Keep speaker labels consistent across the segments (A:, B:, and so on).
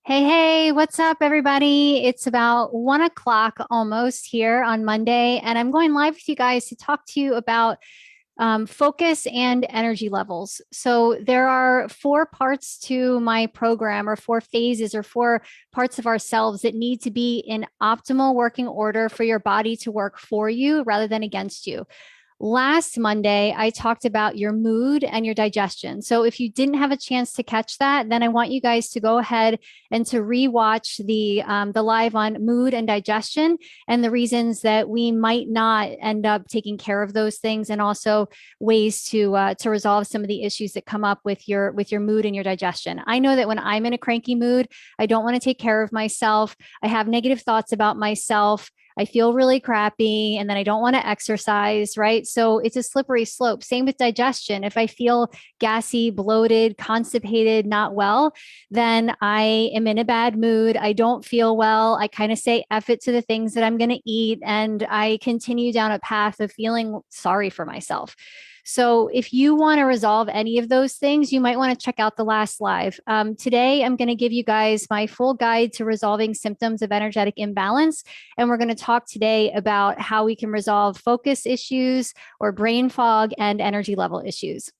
A: Hey, what's up, everybody? It's about 1 o'clock almost here on Monday, and I'm going live with you guys to talk to you about focus and energy levels. So, there are four parts to my program, or four phases, or four parts of ourselves that need to be in optimal working order for your body to work for you rather than against you. Last Monday, I talked about your mood and your digestion. So if you didn't have a chance to catch that, then I want you guys to go ahead and to rewatch the live on mood and digestion and the reasons that we might not end up taking care of those things, and also ways to resolve some of the issues that come up with your mood and your digestion. I know that when I'm in a cranky mood, I don't want to take care of myself. I have negative thoughts about myself. I feel really crappy, and then I don't want to exercise, right? So it's a slippery slope. Same with digestion. If I feel gassy, bloated, constipated, not well, then I am in a bad mood. I don't feel well. I kind of say F it to the things that I'm going to eat, and I continue down a path of feeling sorry for myself. So, if you want to resolve any of those things, you might want to check out the last live. Today, I'm going to give you guys my full guide to resolving symptoms of energetic imbalance. And we're going to talk today about how we can resolve focus issues or brain fog and energy level issues.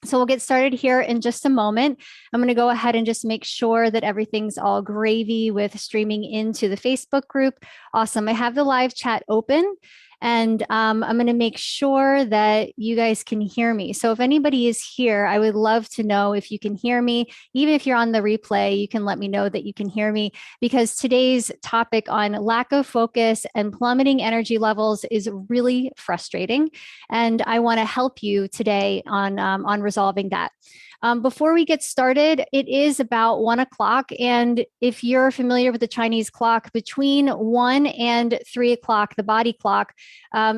A: So we'll get started here in just a moment. I'm going to go ahead and just make sure that everything's all gravy with streaming into the Facebook group. Awesome. I have the live chat open. And I'm going to make sure that you guys can hear me. So if anybody is here, I would love to know if you can hear me. Even if you're on the replay, you can let me know that you can hear me, because today's topic on lack of focus and plummeting energy levels is really frustrating. And I want to help you today on resolving that. Before we get started, it is about 1 o'clock. And if you're familiar with the Chinese clock, between 1 and 3 o'clock, the body clock,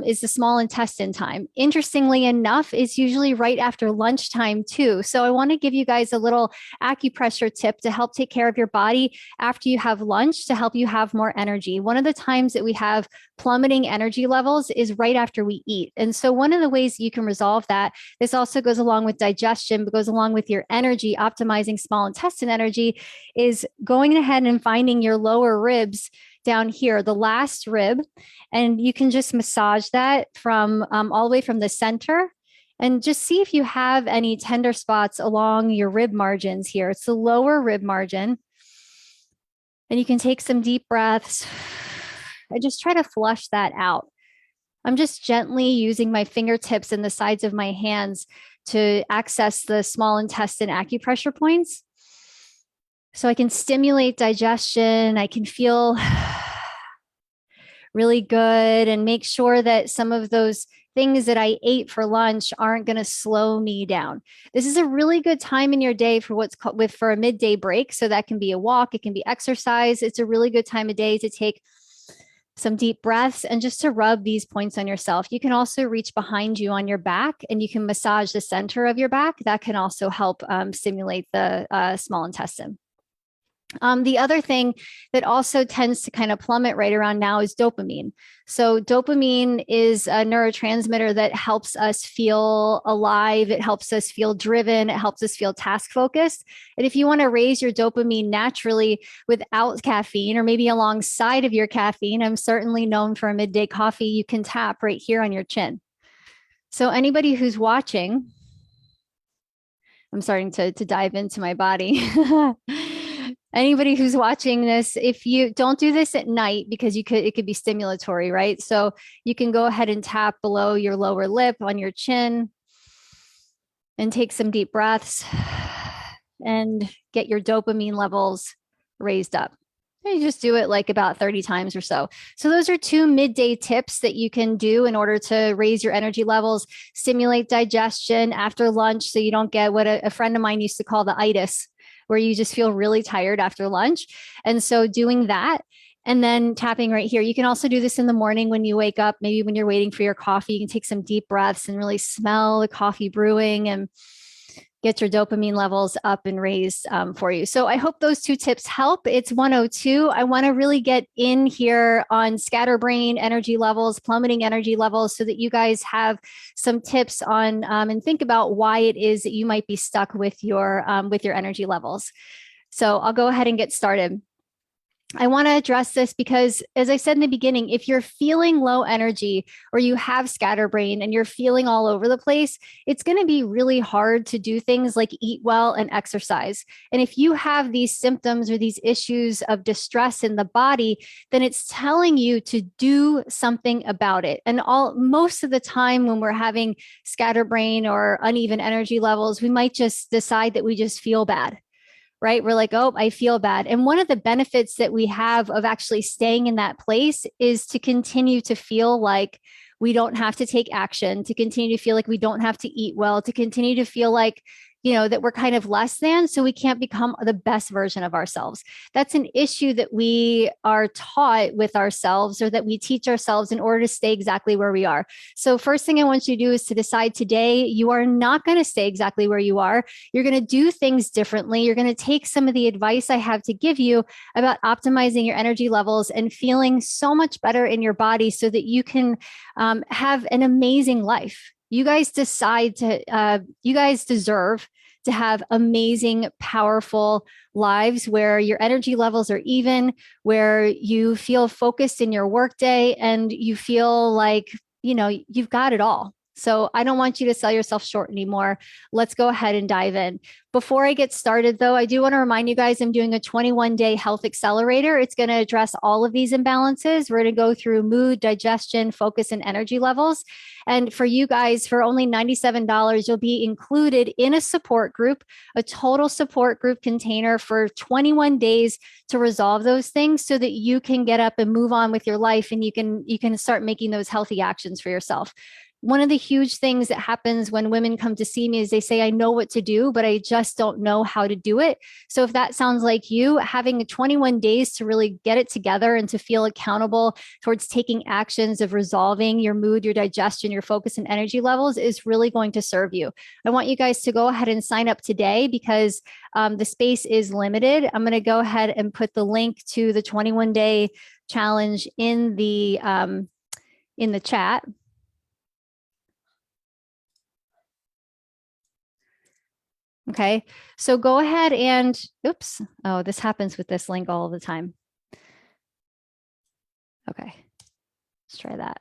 A: is the small intestine time. Interestingly enough, it's usually right after lunchtime, too. So I want to give you guys a little acupressure tip to help take care of your body after you have lunch to help you have more energy. One of the times that we have plummeting energy levels is right after we eat. And so one of the ways you can resolve that, this also goes along with digestion, but goes along with your energy, optimizing small intestine energy, is going ahead and finding your lower ribs down here, the last rib, and you can just massage that from all the way from the center, and just see if you have any tender spots along your rib margins here. It's the lower rib margin. And you can take some deep breaths and just try to flush that out. I'm just gently using my fingertips and the sides of my hands to access the small intestine acupressure points. So I can stimulate digestion. I can feel really good and make sure that some of those things that I ate for lunch aren't going to slow me down. This is a really good time in your day for what's called for a midday break. So that can be a walk, it can be exercise. It's a really good time of day to take some deep breaths and just to rub these points on yourself. You can also reach behind you on your back and you can massage the center of your back. That can also help stimulate the small intestine. The other thing that also tends to kind of plummet right around now is dopamine. So dopamine is a neurotransmitter that helps us feel alive. It helps us feel driven. It helps us feel task focused. And if you want to raise your dopamine naturally without caffeine, or maybe alongside of your caffeine, I'm certainly known for a midday coffee, you can tap right here on your chin. So anybody who's watching, I'm starting to dive into my body. Anybody who's watching this, if you don't do this at night, because it could be stimulatory, right? So you can go ahead and tap below your lower lip on your chin and take some deep breaths and get your dopamine levels raised up. And you just do it like about 30 times or so. So those are two midday tips that you can do in order to raise your energy levels, stimulate digestion after lunch, so you don't get what a friend of mine used to call the itis, where you just feel really tired after lunch. And so doing that and then tapping right here. You can also do this in the morning when you wake up, maybe when you're waiting for your coffee. You can take some deep breaths and really smell the coffee brewing and get your dopamine levels up and raised for you. So I hope those two tips help. It's 1:02. I want to really get in here on scatterbrain energy levels, plummeting energy levels, so that you guys have some tips on and think about why it is that you might be stuck with your energy levels. So I'll go ahead and get started. I want to address this because, as I said in the beginning, if you're feeling low energy or you have scatterbrain and you're feeling all over the place, it's going to be really hard to do things like eat well and exercise. And if you have these symptoms or these issues of distress in the body, then it's telling you to do something about it. And most of the time when we're having scatterbrain or uneven energy levels, we might just decide that we just feel bad, right? We're like, oh, I feel bad. And one of the benefits that we have of actually staying in that place is to continue to feel like we don't have to take action, to continue to feel like we don't have to eat well, to continue to feel like, that we're kind of less than, so we can't become the best version of ourselves. That's an issue that we are taught with ourselves, or that we teach ourselves in order to stay exactly where we are. So first thing I want you to do is to decide today, you are not going to stay exactly where you are. You're going to do things differently. You're going to take some of the advice I have to give you about optimizing your energy levels and feeling so much better in your body so that you can have an amazing life. You guys you guys deserve to have amazing, powerful lives where your energy levels are even, where you feel focused in your workday and you feel like, you've got it all. So I don't want you to sell yourself short anymore. Let's go ahead and dive in. Before I get started, though, I do want to remind you guys I'm doing a 21-day health accelerator. It's going to address all of these imbalances. We're going to go through mood, digestion, focus, and energy levels. And for you guys, for only $97, you'll be included in a support group, a total support group container for 21 days to resolve those things so that you can get up and move on with your life, and you can start making those healthy actions for yourself. One of the huge things that happens when women come to see me is they say, I know what to do, but I just don't know how to do it. So if that sounds like you, having 21 days to really get it together and to feel accountable towards taking actions of resolving your mood, your digestion, your focus, and energy levels is really going to serve you. I want you guys to go ahead and sign up today because the space is limited. I'm going to go ahead and put the link to the 21-day challenge in the chat. Okay, so go ahead and, oops, oh, this happens with this link all the time. Okay, let's try that.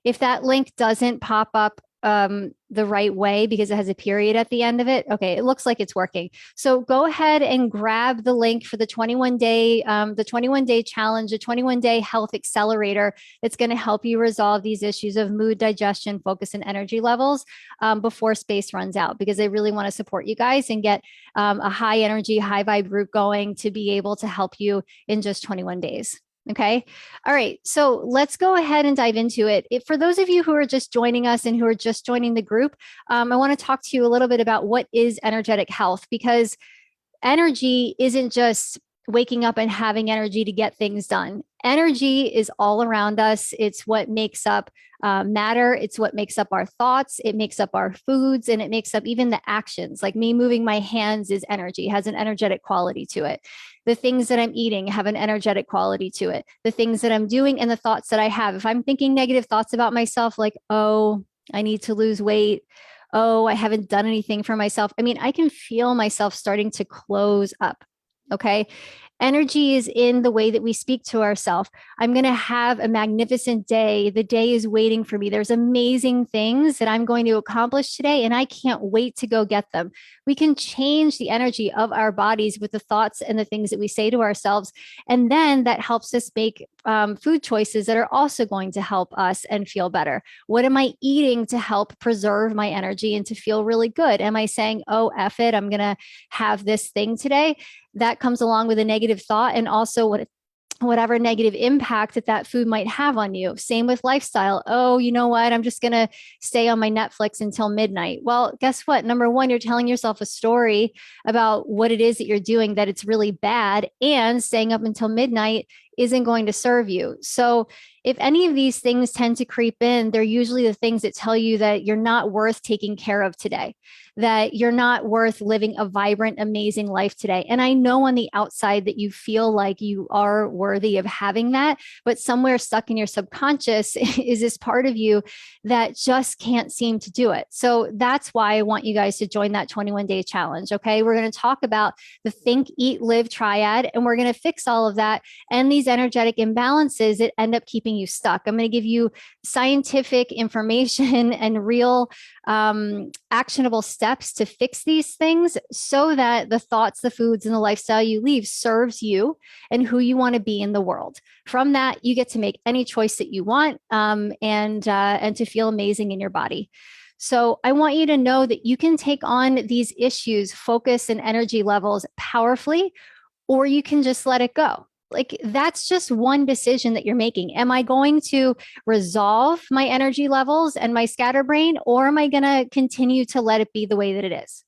A: If that link doesn't pop up the right way because it has a period at the end of it, okay, it looks like it's working. So go ahead and grab the link for the 21-day challenge, the 21-day health accelerator. It's going to help you resolve these issues of mood, digestion, focus, and energy levels before space runs out, because I really want to support you guys and get a high energy, high vibe group going to be able to help you in just 21 days. Okay. All right. So let's go ahead and dive into it. For those of you who are just joining us and who are just joining the group, I want to talk to you a little bit about what is energetic health, because energy isn't just waking up and having energy to get things done. Energy is all around us. It's what makes up matter. It's what makes up our thoughts. It makes up our foods, and it makes up even the actions. Like me moving my hands is energy, has an energetic quality to it. The things that I'm eating have an energetic quality to it. The things that I'm doing and the thoughts that I have. If I'm thinking negative thoughts about myself, like, oh, I need to lose weight. Oh, I haven't done anything for myself. I mean, I can feel myself starting to close up. Okay. Energy is in the way that we speak to ourselves. I'm going to have a magnificent day. The day is waiting for me. There's amazing things that I'm going to accomplish today, and I can't wait to go get them. We can change the energy of our bodies with the thoughts and the things that we say to ourselves. And then that helps us make food choices that are also going to help us and feel better. What am I eating to help preserve my energy and to feel really good? Am I saying, oh, F it, I'm going to have this thing today? That comes along with a negative thought, and also whatever negative impact that food might have on you. Same with lifestyle. Oh, you know what? I'm just going to stay on my Netflix until midnight. Well, guess what? Number one, you're telling yourself a story about what it is that you're doing, that it's really bad, and staying up until midnight isn't going to serve you. So if any of these things tend to creep in, they're usually the things that tell you that you're not worth taking care of today. that you're not worth living a vibrant, amazing life today. And I know on the outside that you feel like you are worthy of having that, but somewhere stuck in your subconscious is this part of you that just can't seem to do it. So that's why I want you guys to join that 21-day challenge. Okay. We're going to talk about the think, eat, live triad, and we're going to fix all of that and these energetic imbalances that end up keeping you stuck. I'm going to give you scientific information and real actionable steps to fix these things so that the thoughts, the foods, and the lifestyle you leave serves you and who you want to be in the world. From that, you get to make any choice that you want, and to feel amazing in your body. So I want you to know that you can take on these issues, focus and energy levels powerfully, or you can just let it go. Like that's just one decision that you're making. Am I going to resolve my energy levels and my scatterbrain, or am I going to continue to let it be the way that it is?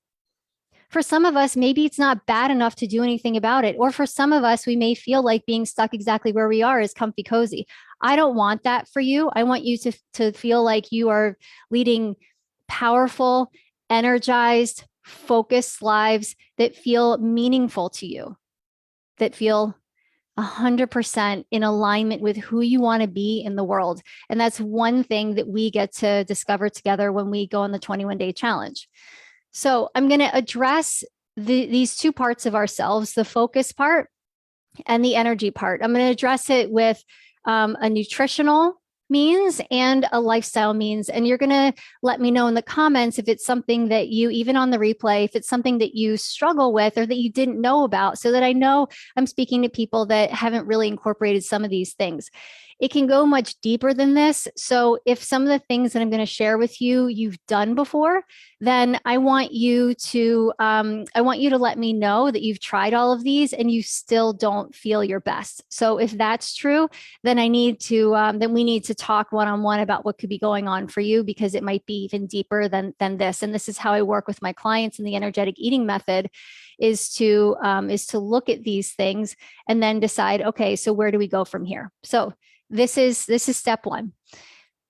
A: For some of us, maybe it's not bad enough to do anything about it. Or for some of us, we may feel like being stuck exactly where we are is comfy cozy. I don't want that for you. I want you to feel like you are leading powerful, energized, focused lives that feel meaningful to you, that feel 100% in alignment with who you want to be in the world. And that's one thing that we get to discover together when we go on the 21-day challenge. So I'm going to address these two parts of ourselves, the focus part and the energy part. I'm going to address it with a nutritional means and a lifestyle means. And you're going to let me know in the comments if it's something that you, even on the replay, if it's something that you struggle with or that you didn't know about, so that I know I'm speaking to people that haven't really incorporated some of these things. It can go much deeper than this. So if some of the things that I'm going to share with you, you've done before, then I want you to let me know that you've tried all of these and you still don't feel your best. So if that's true, then we need to talk one-on-one about what could be going on for you, because it might be even deeper than this. And this is how I work with my clients in the energetic eating method, is to look at these things and then decide, okay, so where do we go from here? So this is step one.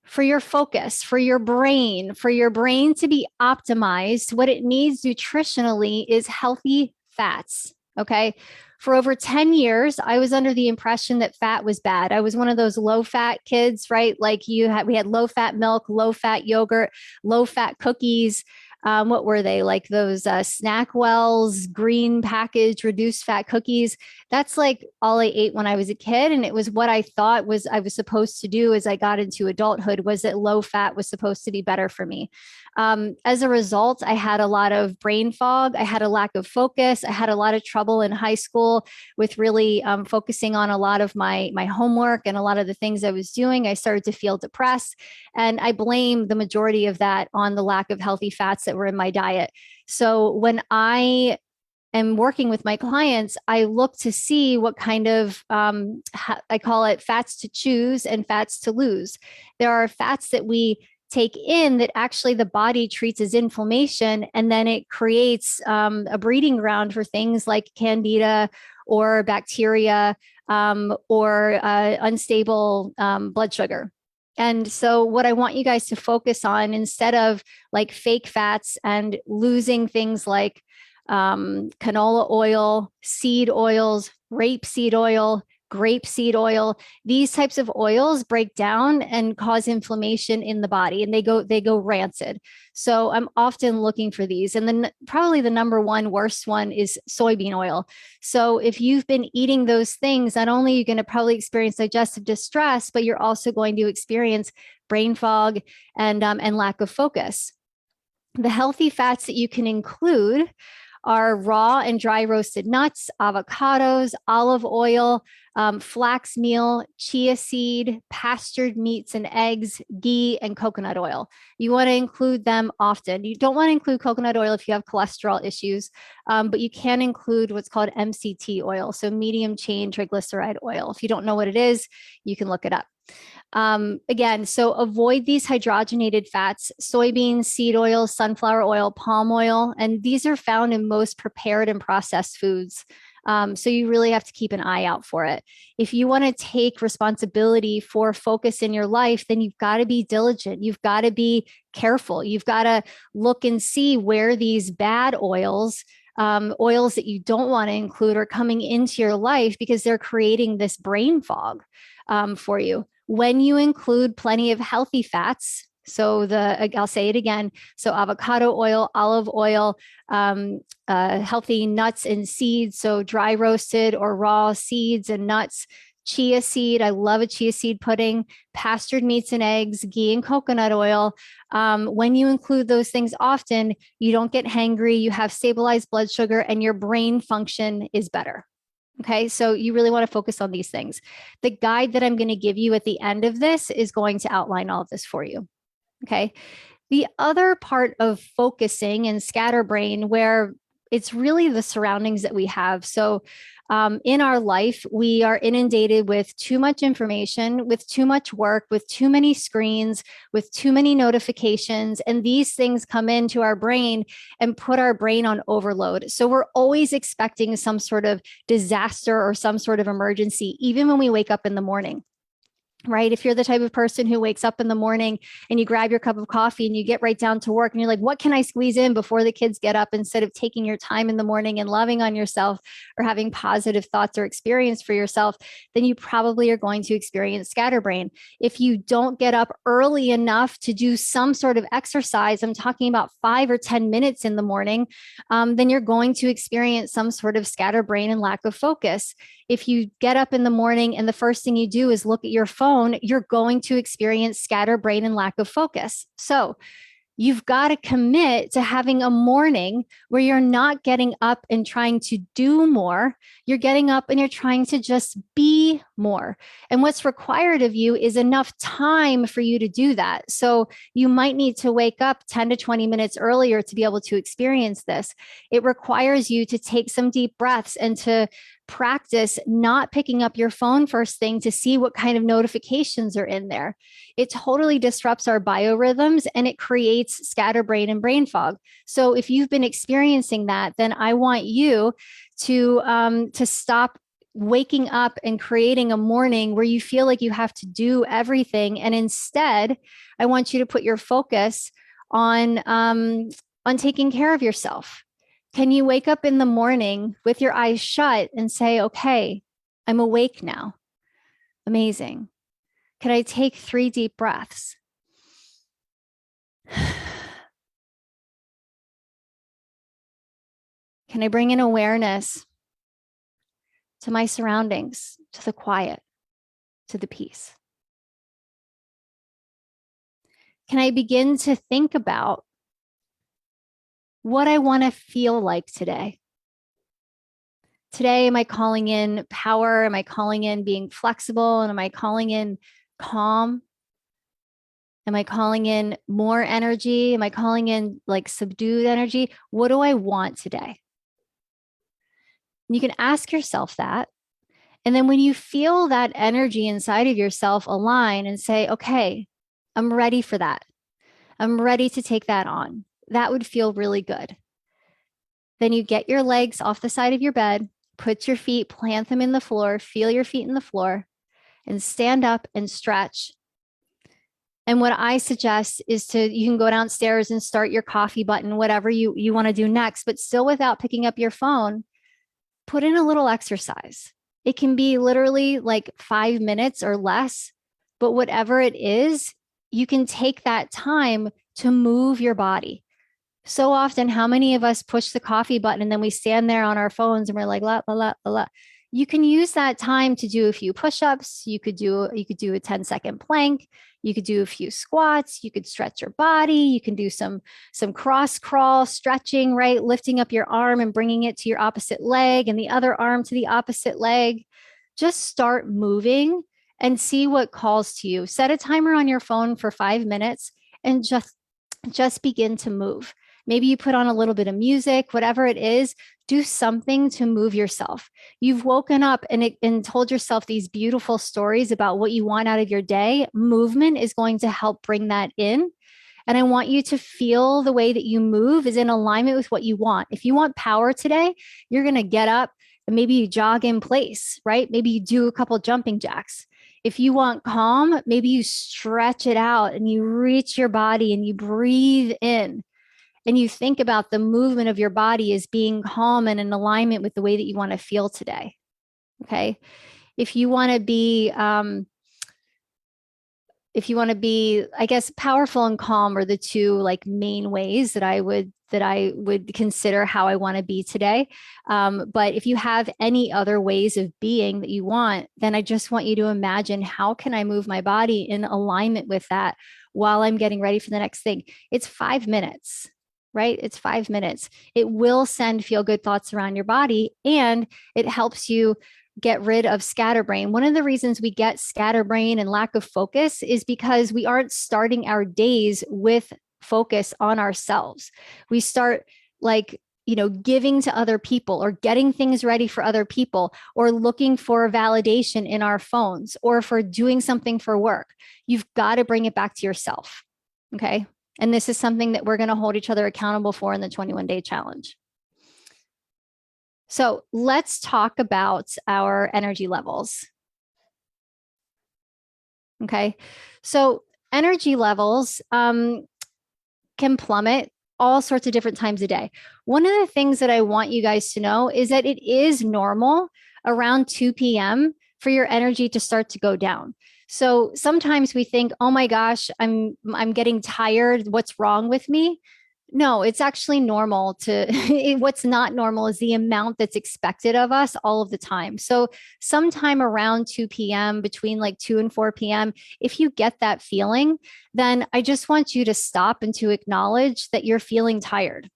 A: For your focus, for your brain to be optimized, what it needs nutritionally is healthy fats. Okay. For over 10 years, I was under the impression that fat was bad. I was one of those low fat kids, right? Like we had low fat milk, low fat yogurt, low fat cookies. What were they, like those Snackwell's green package reduced fat cookies? That's like all I ate when I was a kid. And it was what I thought was I was supposed to do as I got into adulthood, was that low fat was supposed to be better for me. As a result, I had a lot of brain fog. I had a lack of focus. I had a lot of trouble in high school with really focusing on a lot of my homework and a lot of the things I was doing. I started to feel depressed. And I blame the majority of that on the lack of healthy fats that were in my diet. So when I am working with my clients, I look to see what kind of, I call it fats to choose and fats to lose. There are fats that we take in that actually the body treats as inflammation, and then it creates a breeding ground for things like candida or bacteria, or unstable blood sugar. And so what I want you guys to focus on, instead of like fake fats and losing things like canola oil, seed oils, rapeseed oil, grapeseed oil, these types of oils break down and cause inflammation in the body, and they go rancid. So I'm often looking for these. And then probably the number one worst one is soybean oil. So if you've been eating those things, not only are you going to probably experience digestive distress, but you're also going to experience brain fog and lack of focus. The healthy fats that you can include are raw and dry roasted nuts, avocados, olive oil, flax meal, chia seed, pastured meats and eggs, ghee, and coconut oil. You want to include them often. You don't want to include coconut oil if you have cholesterol issues, but you can include what's called MCT oil, so medium chain triglyceride oil. If you don't know what it is, you can look it up. Again, so avoid these hydrogenated fats, soybeans, seed oil, sunflower oil, palm oil, and these are found in most prepared and processed foods. So you really have to keep an eye out for it. If you want to take responsibility for focus in your life, then you've got to be diligent. You've got to be careful. You've got to look and see where these bad oils, oils that you don't want to include, are coming into your life because they're creating this brain fog for you. When you include plenty of healthy fats, so I'll say it again. So avocado oil, olive oil, healthy nuts and seeds. So dry roasted or raw seeds and nuts, chia seed. I love a chia seed pudding, pastured meats and eggs, ghee and coconut oil. When you include those things often, you don't get hangry, you have stabilized blood sugar, and your brain function is better. Okay, so you really want to focus on these things. The guide that I'm going to give you at the end of this is going to outline all of this for you. Okay. The other part of focusing and scatterbrain, where it's really the surroundings that we have. So in our life, we are inundated with too much information, with too much work, with too many screens, with too many notifications. And these things come into our brain and put our brain on overload. So we're always expecting some sort of disaster or some sort of emergency, even when we wake up in the morning. Right? If you're the type of person who wakes up in the morning and you grab your cup of coffee and you get right down to work and you're like, what can I squeeze in before the kids get up, instead of taking your time in the morning and loving on yourself or having positive thoughts or experience for yourself, then you probably are going to experience scatterbrain. If you don't get up early enough to do some sort of exercise, I'm talking about 5 or 10 minutes in the morning, then you're going to experience some sort of scatterbrain and lack of focus. If you get up in the morning and the first thing you do is look at your phone, you're going to experience scatterbrain and lack of focus. So you've got to commit to having a morning where you're not getting up and trying to do more. You're getting up and you're trying to just be more. And what's required of you is enough time for you to do that. So you might need to wake up 10 to 20 minutes earlier to be able to experience this. It requires you to take some deep breaths and to practice not picking up your phone first thing to see what kind of notifications are in there. It totally disrupts our biorhythms and it creates scatterbrain and brain fog. So if you've been experiencing that, then I want you to stop waking up and creating a morning where you feel like you have to do everything. And instead, I want you to put your focus on taking care of yourself. Can you wake up in the morning with your eyes shut and say, okay, I'm awake now? Amazing. Can I take 3 deep breaths? Can I bring in awareness to my surroundings, to the quiet, to the peace? Can I begin to think about what I want to feel like today? Today, am I calling in power? Am I calling in being flexible? And am I calling in calm? Am I calling in more energy? Am I calling in like subdued energy? What do I want today? You can ask yourself that. And then when you feel that energy inside of yourself align and say, okay, I'm ready for that. I'm ready to take that on. That would feel really good. Then you get your legs off the side of your bed, put your feet, plant them in the floor, feel your feet in the floor, and stand up and stretch. And what I suggest is you can go downstairs and start your coffee button, whatever you want to do next, but still without picking up your phone, put in a little exercise. It can be literally like 5 minutes or less, but whatever it is, you can take that time to move your body. So often, how many of us push the coffee button and then we stand there on our phones and we're like, la, la, la, la, la. You can use that time to do a few push-ups. You could do a 10-second plank. You could do a few squats. You could stretch your body. You can do some cross crawl stretching, right? Lifting up your arm and bringing it to your opposite leg and the other arm to the opposite leg. Just start moving and see what calls to you. Set a timer on your phone for 5 minutes and just begin to move. Maybe you put on a little bit of music, whatever it is, do something to move yourself. You've woken up and told yourself these beautiful stories about what you want out of your day. Movement is going to help bring that in. And I want you to feel the way that you move is in alignment with what you want. If you want power today, you're going to get up and maybe you jog in place, right? Maybe you do a couple jumping jacks. If you want calm, maybe you stretch it out and you reach your body and you breathe in and you think about the movement of your body as being calm and in alignment with the way that you want to feel today. Okay. If you want to be, I guess, powerful and calm are the two like main ways that I would consider how I want to be today. But if you have any other ways of being that you want, then I just want you to imagine, how can I move my body in alignment with that while I'm getting ready for the next thing? It's 5 minutes, right? It's 5 minutes. It will send feel good thoughts around your body, and it helps you get rid of scatterbrain. One of the reasons we get scatterbrain and lack of focus is because we aren't starting our days with focus on ourselves. We start like, giving to other people or getting things ready for other people or looking for validation in our phones or for doing something for work. You've got to bring it back to yourself. Okay. And this is something that we're going to hold each other accountable for in the 21-day challenge. So let's talk about our energy levels. Okay. So energy levels can plummet all sorts of different times a day. One of the things that I want you guys to know is that it is normal around 2 p.m. for your energy to start to go down. So sometimes we think, oh my gosh, I'm getting tired. What's wrong with me? No, it's actually normal to, what's not normal is the amount that's expected of us all of the time. So sometime around 2 p.m., between like 2 and 4 p.m., if you get that feeling, then I just want you to stop and to acknowledge that you're feeling tired.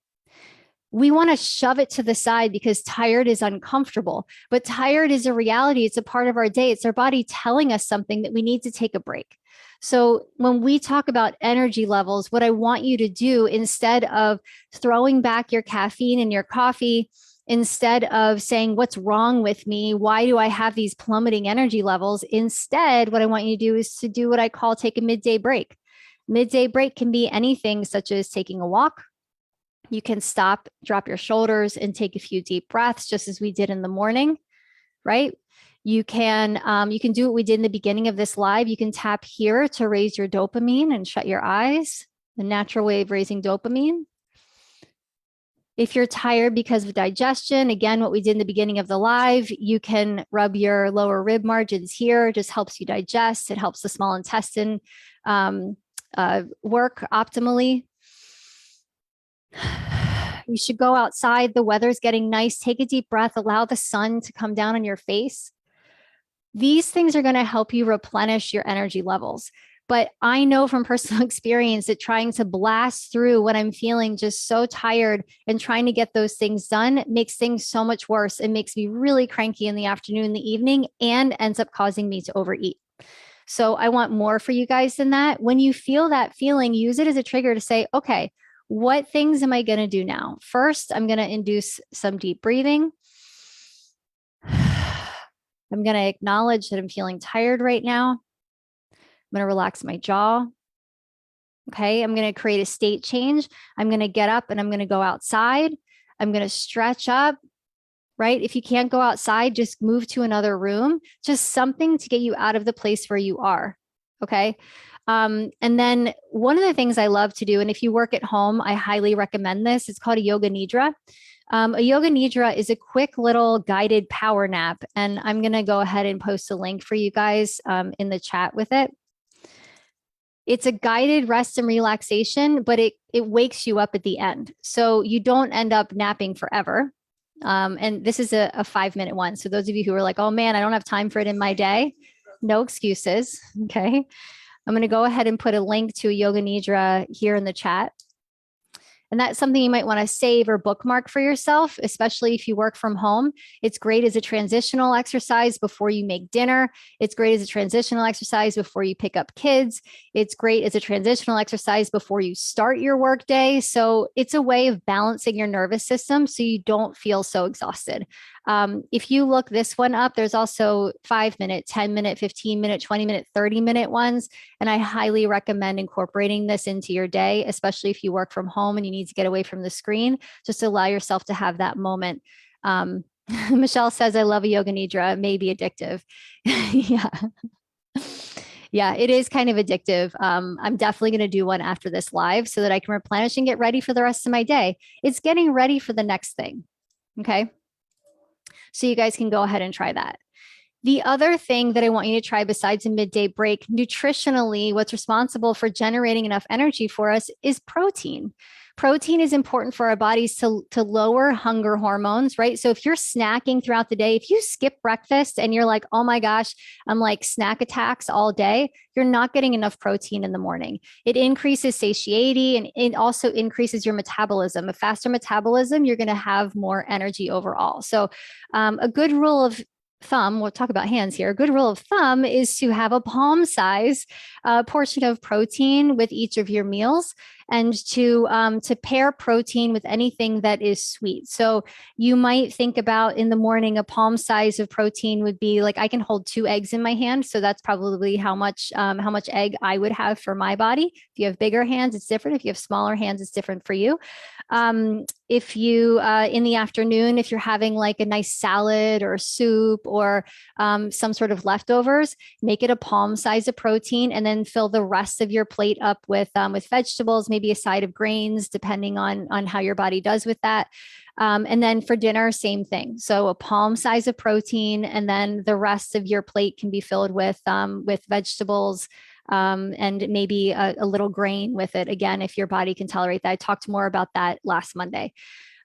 A: We want to shove it to the side because tired is uncomfortable, but tired is a reality. It's a part of our day. It's our body telling us something that we need to take a break. So when we talk about energy levels, what I want you to do, instead of throwing back your caffeine and your coffee, instead of saying, what's wrong with me? Why do I have these plummeting energy levels? Instead, what I want you to do is to do what I call take a midday break. Midday break can be anything such as taking a walk. You can stop, drop your shoulders, and take a few deep breaths, just as we did in the morning, right? You can do what we did in the beginning of this live. You can tap here to raise your dopamine and shut your eyes, the natural way of raising dopamine. If you're tired because of digestion, again, what we did in the beginning of the live, you can rub your lower rib margins here. It just helps you digest. It helps the small intestine work optimally. You should go outside. The weather's getting nice. Take a deep breath. Allow the sun to come down on your face. These things are going to help you replenish your energy levels. But I know from personal experience that trying to blast through when I'm feeling just so tired and trying to get those things done makes things so much worse. It makes me really cranky in the afternoon, the evening, and ends up causing me to overeat. So I want more for you guys than that. When you feel that feeling, use it as a trigger to say, okay, what things am I going to do now? First, I'm going to induce some deep breathing. I'm going to acknowledge that I'm feeling tired right now. I'm going to relax my jaw. Okay. I'm going to create a state change. I'm going to get up and I'm going to go outside. I'm going to stretch up, right? If you can't go outside, just move to another room, just something to get you out of the place where you are. Okay. And then one of the things I love to do, and if you work at home, I highly recommend this. It's called a yoga nidra. A yoga nidra is a quick little guided power nap. And I'm going to go ahead and post a link for you guys in the chat with it. It's a guided rest and relaxation, but it wakes you up at the end. So you don't end up napping forever. And this is a 5-minute one. So those of you who are like, oh man, I don't have time for it in my day, no excuses. Okay. I'm going to go ahead and put a link to a yoga nidra here in the chat. And that's something you might want to save or bookmark for yourself, especially if you work from home. It's great as a transitional exercise before you make dinner. It's great as a transitional exercise before you pick up kids. It's great as a transitional exercise before you start your workday. So it's a way of balancing your nervous system so you don't feel so exhausted. If you look this one up, there's also 5-minute, 10-minute, 15-minute, 20-minute, 30-minute ones. And I highly recommend incorporating this into your day, especially if you work from home and you need to get away from the screen, just to allow yourself to have that moment. Michelle says, I love a yoga nidra. It may be addictive. Yeah. Yeah, it is kind of addictive. I'm definitely going to do one after this live so that I can replenish and get ready for the rest of my day. It's getting ready for the next thing. Okay. So you guys can go ahead and try that. The other thing that I want you to try besides a midday break, nutritionally, what's responsible for generating enough energy for us is protein. Protein is important for our bodies to lower hunger hormones, right? So if you're snacking throughout the day, if you skip breakfast and you're like, oh my gosh, I'm like snack attacks all day, you're not getting enough protein in the morning. It increases satiety and it also increases your metabolism. A faster metabolism, you're going to have more energy overall. So a good rule of thumb, we'll talk about hands here. A good rule of thumb is to have a palm size portion of protein with each of your meals, and to pair protein with anything that is sweet. So you might think about in the morning, a palm size of protein would be like I can hold 2 eggs in my hand, so that's probably how much egg I would have for my body. If you have bigger hands, it's different. If you have smaller hands, it's different for you. If you in the afternoon, if you're having like a nice salad or soup or some sort of leftovers, make it a palm size of protein, and then fill the rest of your plate up with vegetables, maybe a side of grains, depending on how your body does with that. And then for dinner, same thing. So a palm size of protein, and then the rest of your plate can be filled with vegetables, and maybe a little grain with it. Again, if your body can tolerate that. I talked more about that last Monday.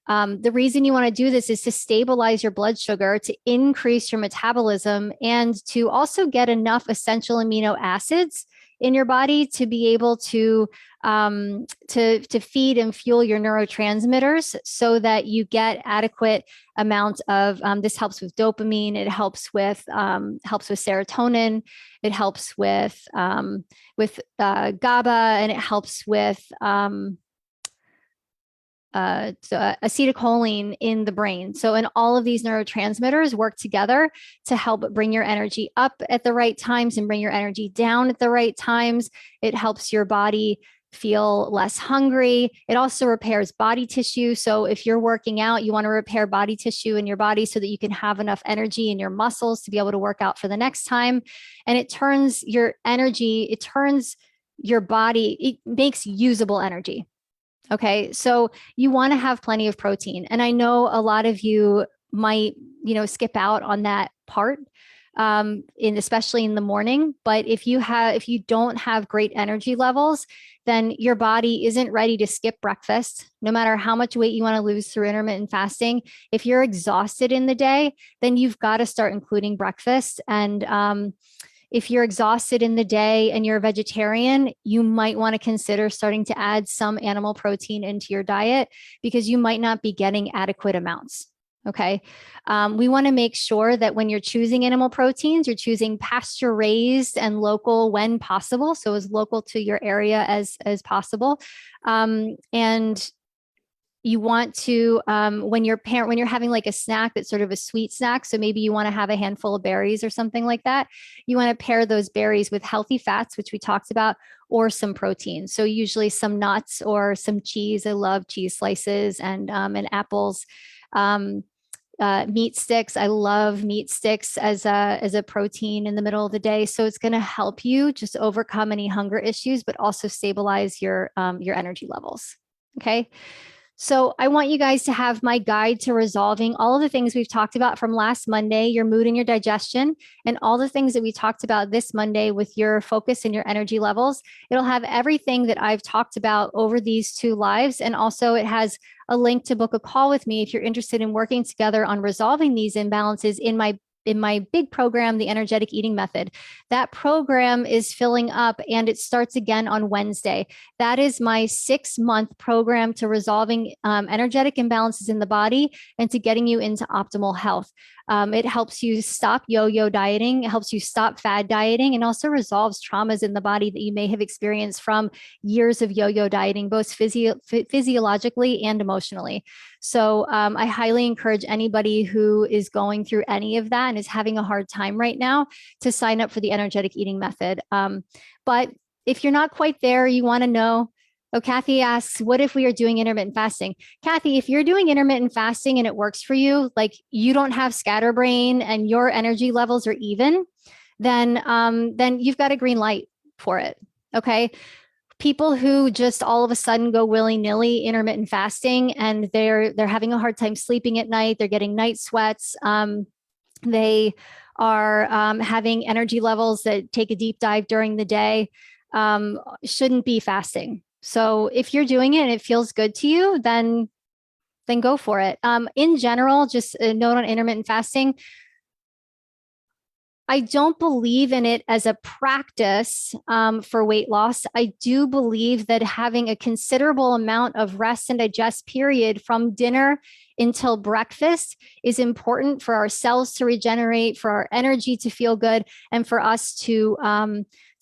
A: The reason you want to do this is to stabilize your blood sugar, to increase your metabolism, and to also get enough essential amino acids in your body to be able to feed and fuel your neurotransmitters, so that you get adequate amount of. This helps with dopamine. It helps with serotonin. It helps with GABA, and it helps with acetylcholine in the brain. So, and all of these neurotransmitters work together to help bring your energy up at the right times and bring your energy down at the right times. It helps your body feel less hungry. It also repairs body tissue. So if you're working out, you want to repair body tissue in your body so that you can have enough energy in your muscles to be able to work out for the next time. And it turns your energy, it turns your body, it makes usable energy. Okay. So you want to have plenty of protein. And I know a lot of you might, skip out on that part, especially in the morning. But if you don't have great energy levels, then your body isn't ready to skip breakfast, no matter how much weight you want to lose through intermittent fasting. If you're exhausted in the day, then you've got to start including breakfast. And, if you're exhausted in the day and you're a vegetarian, you might want to consider starting to add some animal protein into your diet, because you might not be getting adequate amounts. Okay. We want to make sure that when you're choosing animal proteins, you're choosing pasture raised and local when possible. So as local to your area as possible. And you want to, when you're having like a snack that's sort of a sweet snack, so maybe you want to have a handful of berries or something like that, you want to pair those berries with healthy fats, which we talked about, or some protein. So usually some nuts or some cheese. I love cheese slices and apples. Meat sticks. I love meat sticks as a protein in the middle of the day. So it's going to help you just overcome any hunger issues, but also stabilize your energy levels. Okay. So I want you guys to have my guide to resolving all of the things we've talked about from last Monday, your mood and your digestion, and all the things that we talked about this Monday with your focus and your energy levels. It'll have everything that I've talked about over these 2 lives. And also it has a link to book a call with me if you're interested in working together on resolving these imbalances in my big program, the Energetic Eating Method. That program is filling up and it starts again on Wednesday. That is my 6-month program to resolving energetic imbalances in the body and to getting you into optimal health. It helps you stop yo-yo dieting. It helps you stop fad dieting, and also resolves traumas in the body that you may have experienced from years of yo-yo dieting, both physiologically and emotionally. So I highly encourage anybody who is going through any of that and is having a hard time right now to sign up for the Energetic Eating Method. But if you're not quite there, you want to know, oh, Kathy asks, what if we are doing intermittent fasting? Kathy, if you're doing intermittent fasting and it works for you, like you don't have scatterbrain and your energy levels are even, then you've got a green light for it. Okay. People who just all of a sudden go willy-nilly intermittent fasting and they're having a hard time sleeping at night, they're getting night sweats, they are having energy levels that take a deep dive during the day, shouldn't be fasting. So if you're doing it and it feels good to you, then go for it. In general, just a note on intermittent fasting, I don't believe in it as a practice for weight loss. I do believe that having a considerable amount of rest and digest period from dinner until breakfast is important for our cells to regenerate, for our energy to feel good, and for us to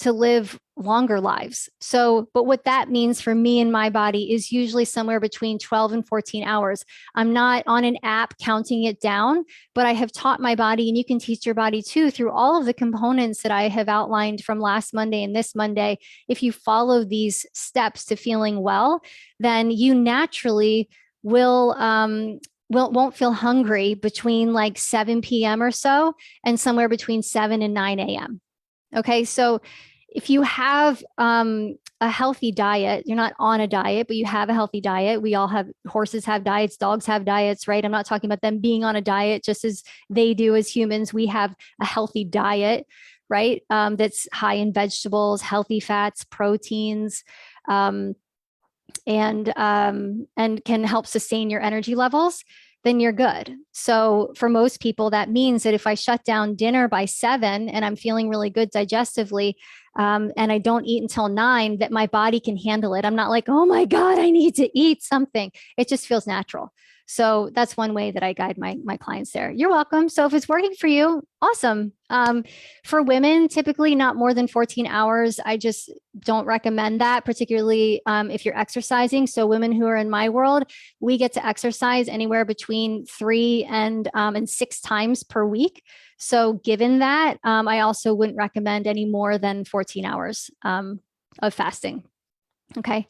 A: live longer lives. So, but what that means for me and my body is usually somewhere between 12 and 14 hours. I'm not on an app counting it down, but I have taught my body, and you can teach your body too, through all of the components that I have outlined from last Monday and this Monday. If you follow these steps to feeling well, then you naturally won't feel hungry between like 7 p.m. or so and somewhere between 7 and 9 a.m. Okay, so if you have a healthy diet, you're not on a diet, but you have a healthy diet. We all have, horses have diets, dogs have diets, right? I'm not talking about them being on a diet just as they do as humans. We have a healthy diet, right? That's high in vegetables, healthy fats, proteins, and can help sustain your energy levels, then you're good. So for most people, that means that if I shut down dinner by 7 and I'm feeling really good digestively, and I don't eat until 9, that my body can handle it. I'm not like, oh my God, I need to eat something. It just feels natural. So that's one way that I guide my clients there. You're welcome. So if it's working for you, awesome. For women, typically not more than 14 hours. I just don't recommend that, particularly if you're exercising. So women who are in my world, we get to exercise anywhere between 3 and 6 times per week. So given that, I also wouldn't recommend any more than 14 hours of fasting. Okay.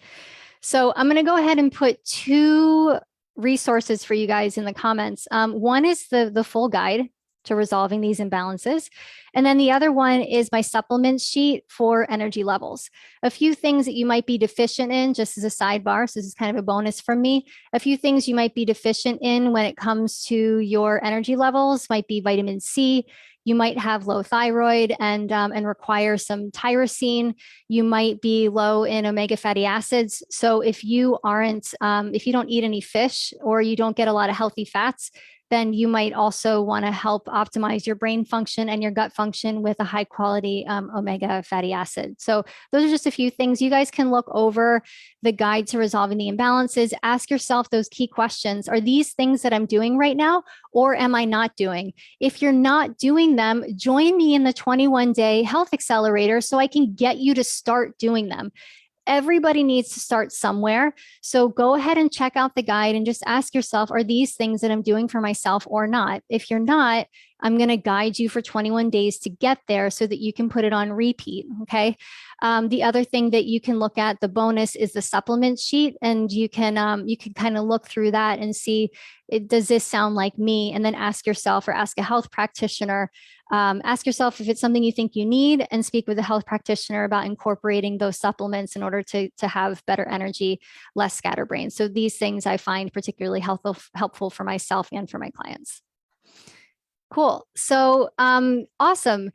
A: So I'm going to go ahead and put 2 resources for you guys in the comments. One is the full guide to resolving these imbalances. And then the other one is my supplement sheet for energy levels. A few things that you might be deficient in, just as a sidebar, so this is kind of a bonus from me. A few things you might be deficient in when it comes to your energy levels might be vitamin C. You might have low thyroid and require some tyrosine. You might be low in omega fatty acids. So if you if you don't eat any fish or you don't get a lot of healthy fats, then you might also want to help optimize your brain function and your gut function with a high quality omega fatty acid. So those are just a few things. You guys can look over the guide to resolving the imbalances. Ask yourself those key questions. Are these things that I'm doing right now, or am I not doing? If you're not doing them, join me in the 21-day health accelerator so I can get you to start doing them. Everybody needs to start somewhere. So go ahead and check out the guide and just ask yourself, are these things that I'm doing for myself or not? If you're not, I'm going to guide you for 21 days to get there so that you can put it on repeat. Okay. The other thing that you can look at, the bonus, is the supplement sheet, and you can kind of look through that and see, does this sound like me? And then ask yourself, or ask a health practitioner. Ask yourself if it's something you think you need, and speak with a health practitioner about incorporating those supplements in order to have better energy, less scatterbrain. So these things I find particularly helpful for myself and for my clients. Cool. So awesome.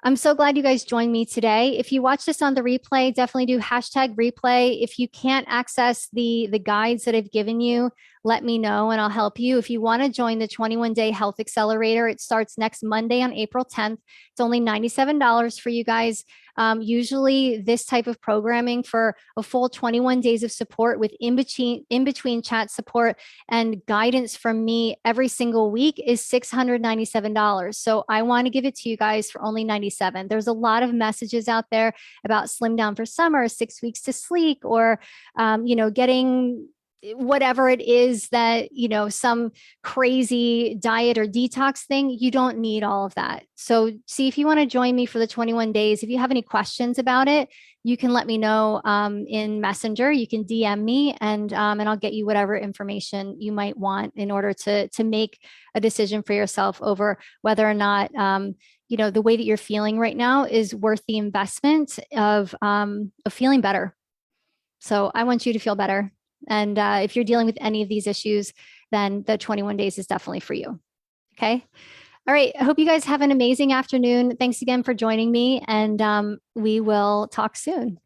A: I'm so glad you guys joined me today. If you watch this on the replay, definitely do #replay. If you can't access the guides that I've given you, let me know and I'll help you. If you want to join the 21-day health accelerator, it starts next Monday on April 10th. It's only $97 for you guys. Usually this type of programming for a full 21 days of support with in between chat support and guidance from me every single week is $697. So I want to give it to you guys for only $97. There's a lot of messages out there about slim down for summer, 6 weeks to sleek, or getting whatever it is that, some crazy diet or detox thing. You don't need all of that. So see, if you want to join me for the 21 days, if you have any questions about it, you can let me know in Messenger. You can DM me and I'll get you whatever information you might want in order to make a decision for yourself over whether or not the way that you're feeling right now is worth the investment of feeling better. So I want you to feel better. And if you're dealing with any of these issues, then the 21 days is definitely for you. Okay. All right. I hope you guys have an amazing afternoon. Thanks again for joining me, and we will talk soon.